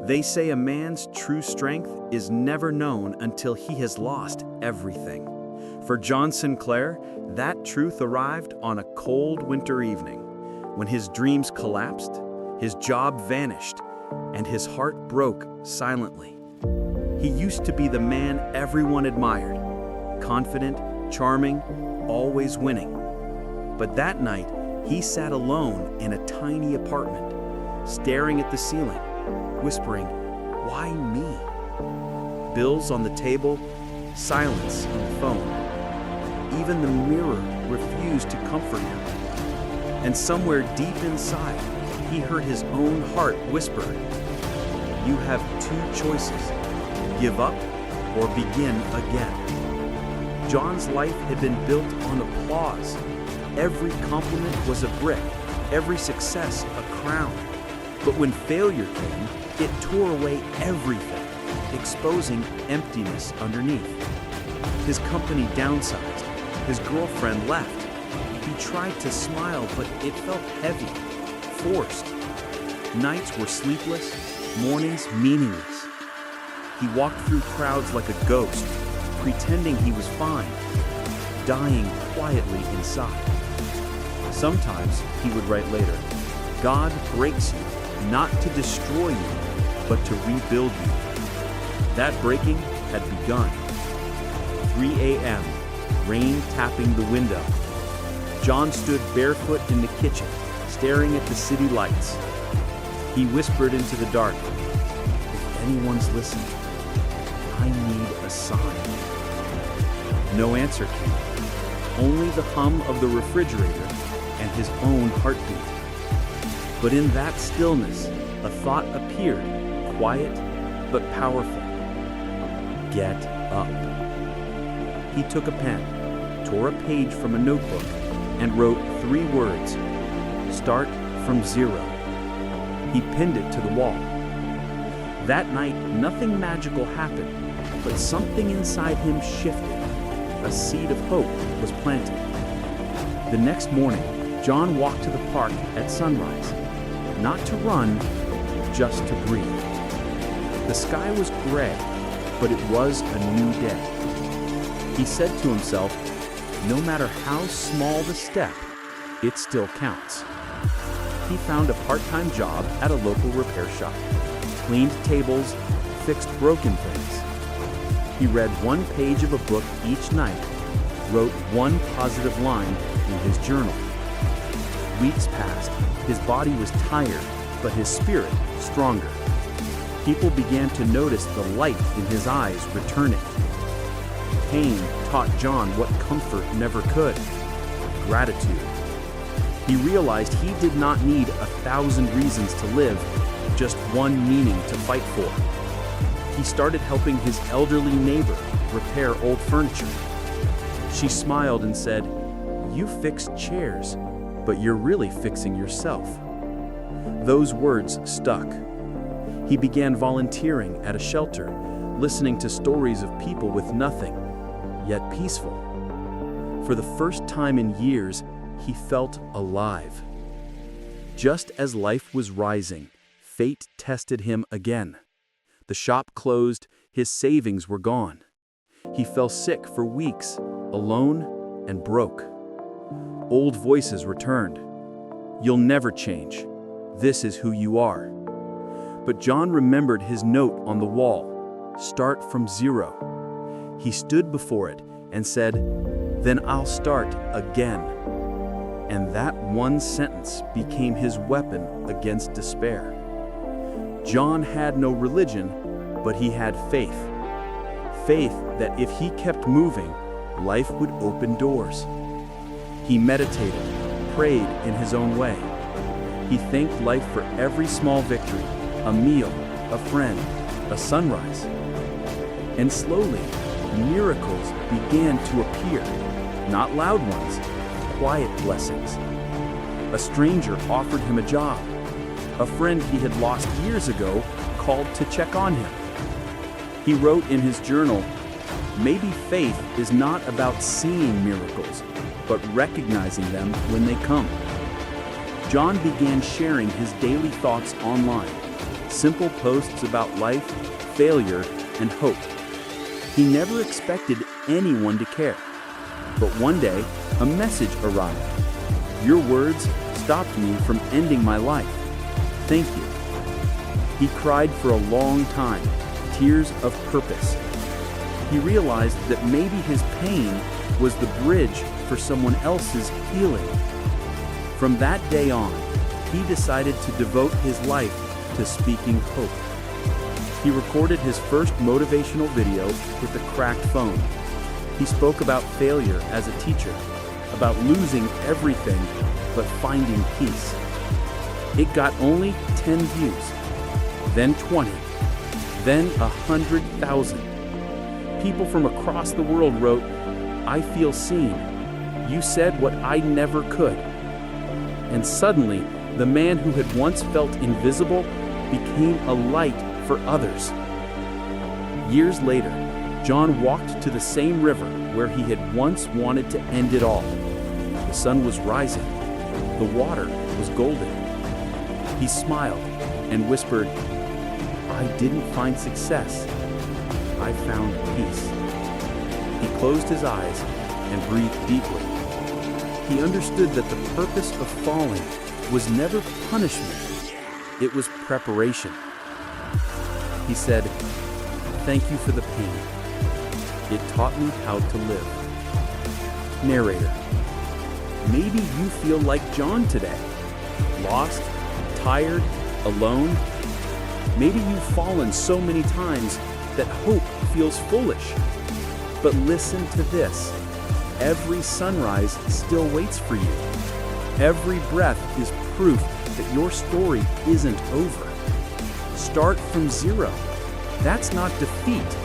They say a man's true strength is never known until he has lost everything. For John Sinclair, that truth arrived on a cold winter evening, when his dreams collapsed, his job vanished, and his heart broke silently. He used to be the man everyone admired, confident, charming, always winning. But that night, he sat alone in a tiny apartment, staring at the ceiling, whispering, "Why me?" Bills on the table, silence on the phone. Even the mirror refused to comfort him. And somewhere deep inside, he heard his own heart whisper, "You have two choices, give up or begin again." John's life had been built on applause. Every compliment was a brick, every success a crown. But when failure came, it tore away everything, exposing emptiness underneath. His company downsized, his girlfriend left. He tried to smile, but it felt heavy, forced. Nights were sleepless, mornings meaningless. He walked through crowds like a ghost, pretending he was fine, dying quietly inside. Sometimes, he would write later, God breaks you, not to destroy you, but to rebuild you. That breaking had begun. 3 a.m., rain tapping the window. John stood barefoot in the kitchen, staring at the city lights. He whispered into the dark, "If anyone's listening, I need a sign." No answer came, only the hum of the refrigerator and his own heartbeat. But in that stillness, a thought appeared, quiet but powerful. Get up. He took a pen, tore a page from a notebook, and wrote 3 words, "Start from zero." He pinned it to the wall. That night, nothing magical happened, but something inside him shifted. A seed of hope was planted. The next morning, John walked to the park at sunrise, not to run, just to breathe. The sky was gray, but it was a new day. He said to himself, no matter how small the step, it still counts. He found a part-time job at a local repair shop, cleaned tables, fixed broken things. He read 1 page of a book each night, wrote 1 positive line in his journal. Weeks passed. His body was tired, but his spirit stronger. People began to notice the light in his eyes returning. Pain taught John what comfort never could: gratitude. He realized he did not need 1,000 reasons to live, just one meaning to fight for. He started helping his elderly neighbor repair old furniture. She smiled and said, "You fix chairs, but you're really fixing yourself." Those words stuck. He began volunteering at a shelter, listening to stories of people with nothing, yet peaceful. For the first time in years, he felt alive. Just as life was rising, fate tested him again. The shop closed, his savings were gone. He fell sick for weeks, alone and broke. Old voices returned. "You'll never change. This is who you are." But John remembered his note on the wall, "Start from zero." He stood before it and said, "Then I'll start again." And that one sentence became his weapon against despair. John had no religion, but he had faith. Faith that if he kept moving, life would open doors. He meditated, prayed in his own way. He thanked life for every small victory, a meal, a friend, a sunrise. And slowly, miracles began to appear, not loud ones, quiet blessings. A stranger offered him a job. A friend he had lost years ago called to check on him. He wrote in his journal, "Maybe faith is not about seeing miracles, but recognizing them when they come." John began sharing his daily thoughts online, simple posts about life, failure, and hope. He never expected anyone to care. But one day, a message arrived. "Your words stopped me from ending my life. Thank you." He cried for a long time, tears of purpose. He realized that maybe his pain was the bridge for someone else's healing. From that day on, he decided to devote his life to speaking hope. He recorded his first motivational video with a cracked phone. He spoke about failure as a teacher, about losing everything but finding peace. It got only 10 views, then 20, then 100,000. People from across the world wrote, "I feel seen. You said what I never could." And suddenly, the man who had once felt invisible became a light for others. Years later, John walked to the same river where he had once wanted to end it all. The sun was rising. The water was golden. He smiled and whispered, "I didn't find success. I found peace." He closed his eyes and breathed deeply. He understood that the purpose of falling was never punishment. It was preparation. He said, "Thank you for the pain. It taught me how to live." Narrator: maybe you feel like John today. Lost, tired, alone. Maybe you've fallen so many times that hope feels foolish. But listen to this. Every sunrise still waits for you. Every breath is proof that your story isn't over. Start from zero. That's not defeat.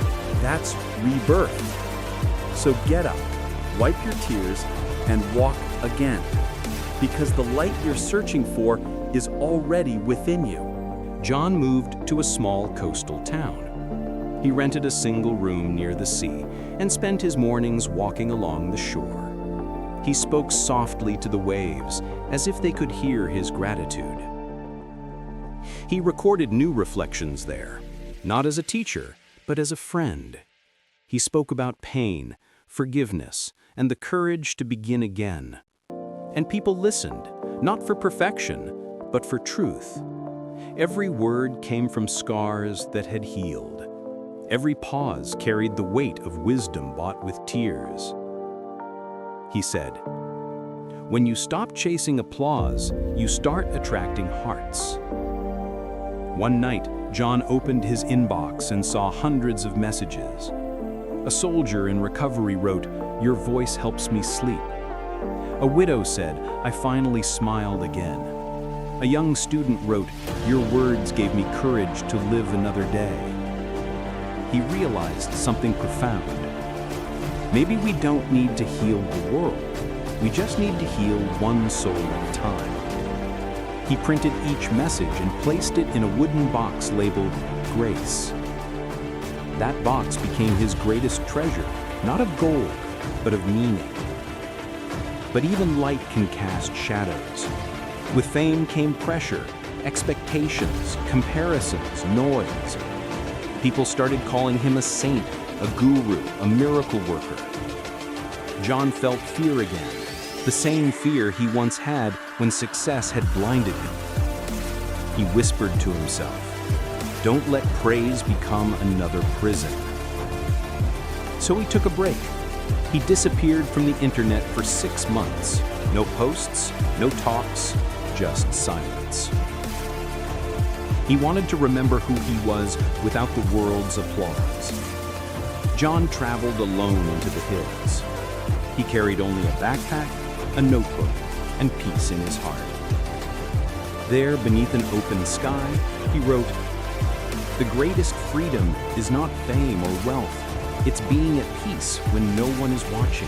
That's rebirth. So get up, wipe your tears, and walk again. Because the light you're searching for is already within you. John moved to a small coastal town. He rented a single room near the sea and spent his mornings walking along the shore. He spoke softly to the waves as if they could hear his gratitude. He recorded new reflections there, not as a teacher, but as a friend. He spoke about pain, forgiveness, and the courage to begin again. And people listened, not for perfection, but for truth. Every word came from scars that had healed. Every pause carried the weight of wisdom bought with tears. He said, "When you stop chasing applause, you start attracting hearts." One night, John opened his inbox and saw hundreds of messages. A soldier in recovery wrote, "Your voice helps me sleep." A widow said, "I finally smiled again." A young student wrote, "Your words gave me courage to live another day." He realized something profound. Maybe we don't need to heal the world. We just need to heal one soul at a time. He printed each message and placed it in a wooden box labeled Grace. That box became his greatest treasure, not of gold, but of meaning. But even light can cast shadows. With fame came pressure, expectations, comparisons, noise. People started calling him a saint, a guru, a miracle worker. John felt fear again, the same fear he once had when success had blinded him. He whispered to himself, "Don't let praise become another prison." So he took a break. He disappeared from the internet for 6 months. No posts, no talks, just silence. He wanted to remember who he was without the world's applause. John traveled alone into the hills. He carried only a backpack, a notebook, and peace in his heart. There, beneath an open sky, he wrote, "The greatest freedom is not fame or wealth. It's being at peace when no one is watching."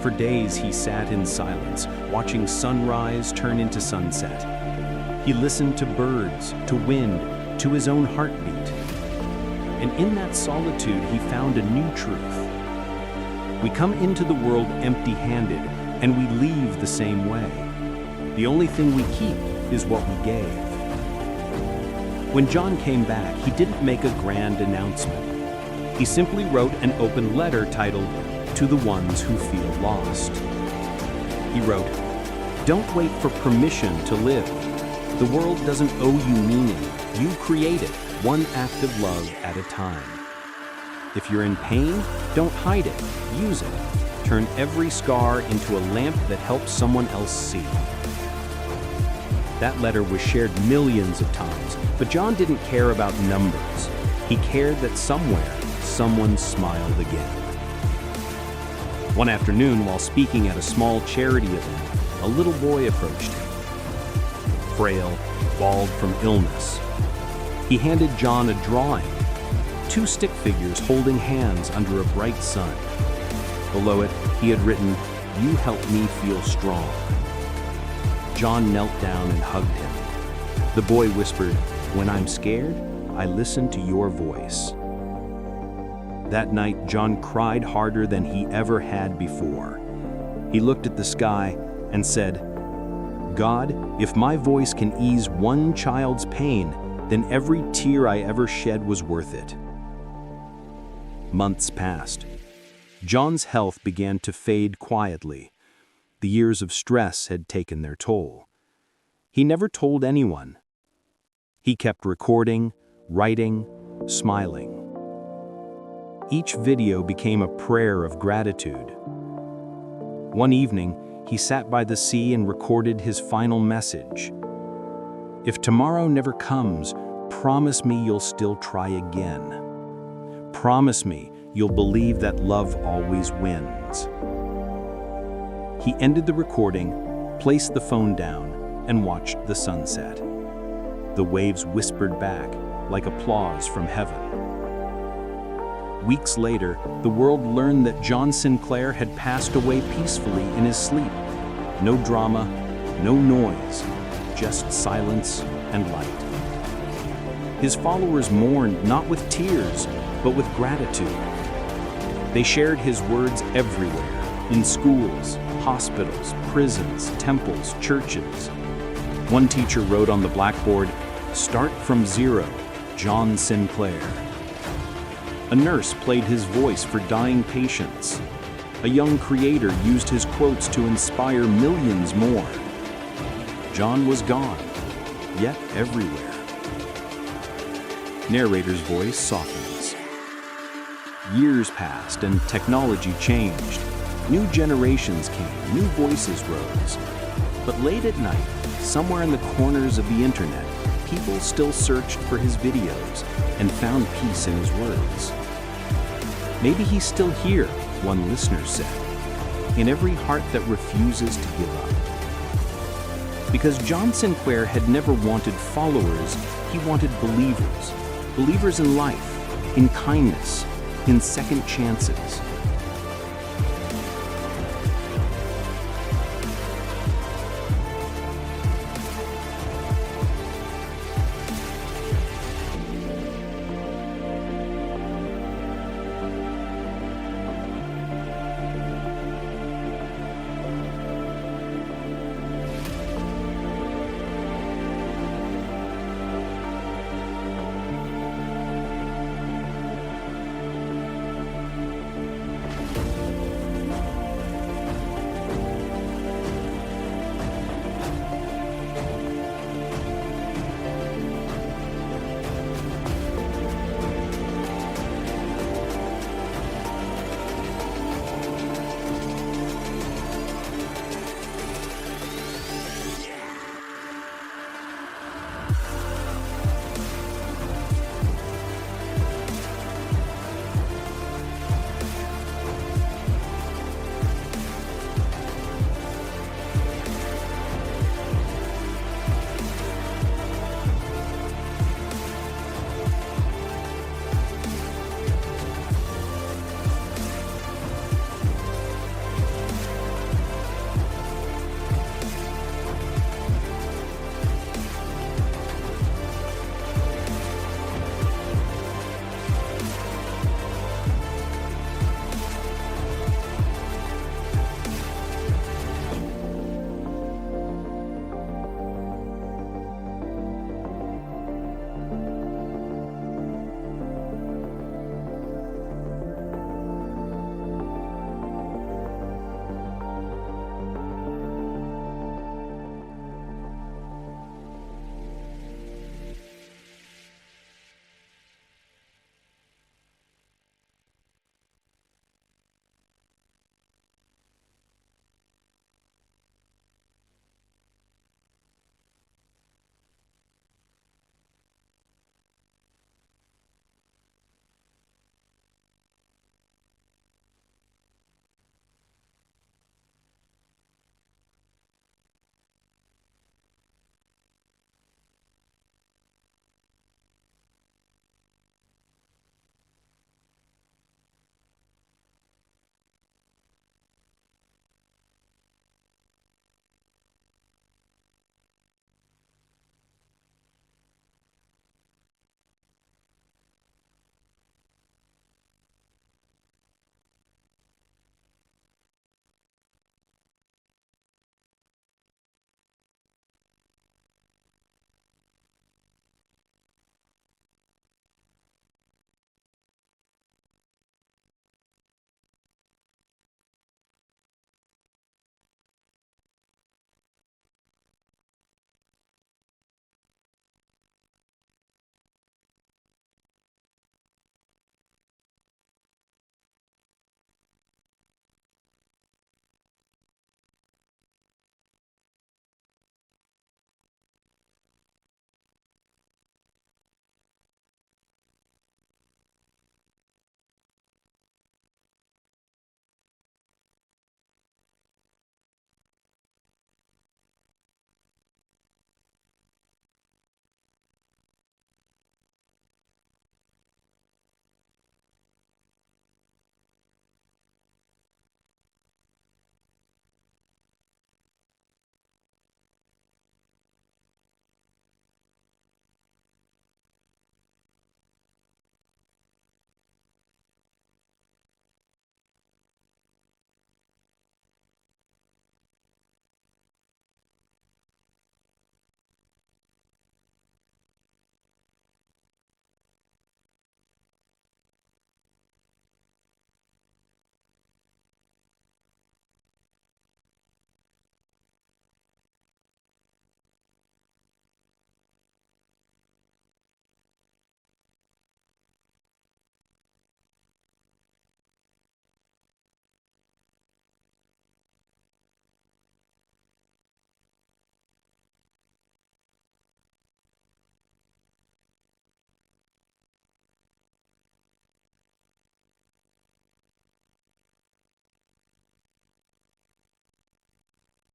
For days he sat in silence, watching sunrise turn into sunset. He listened to birds, to wind, to his own heartbeat. And in that solitude, he found a new truth. We come into the world empty-handed, and we leave the same way. The only thing we keep is what we gave. When John came back, he didn't make a grand announcement. He simply wrote an open letter titled, "To the Ones Who Feel Lost." He wrote, "Don't wait for permission to live. The world doesn't owe you meaning. You create it, one act of love at a time. If you're in pain, don't hide it, use it. Turn every scar into a lamp that helps someone else see." That letter was shared millions of times, but John didn't care about numbers. He cared that somewhere, someone smiled again. One afternoon, while speaking at a small charity event, a little boy approached him. Frail, bald from illness. He handed John a drawing, 2 stick figures holding hands under a bright sun. Below it, he had written, "You help me feel strong." John knelt down and hugged him. The boy whispered, "When I'm scared, I listen to your voice." That night, John cried harder than he ever had before. He looked at the sky and said, "God, if my voice can ease one child's pain, then every tear I ever shed was worth it." Months passed. John's health began to fade quietly. The years of stress had taken their toll. He never told anyone. He kept recording, writing, smiling. Each video became a prayer of gratitude. One evening, he sat by the sea and recorded his final message. "If tomorrow never comes, promise me you'll still try again. Promise me you'll believe that love always wins." He ended the recording, placed the phone down, and watched the sunset. The waves whispered back like applause from heaven. Weeks later, the world learned that John Sinclair had passed away peacefully in his sleep. No drama, no noise, just silence and light. His followers mourned not with tears, but with gratitude. They shared his words everywhere, in schools, hospitals, prisons, temples, churches. One teacher wrote on the blackboard, "Start from zero, John Sinclair." A nurse played his voice for dying patients. A young creator used his quotes to inspire millions more. John was gone, yet everywhere. Narrator's voice softens. Years passed and technology changed. New generations came, new voices rose. But late at night, somewhere in the corners of the internet, people still searched for his videos and found peace in his words. "Maybe he's still here," one listener said, "in every heart that refuses to give up." Because John Sinclair had never wanted followers, he wanted believers. Believers in life, in kindness, in second chances.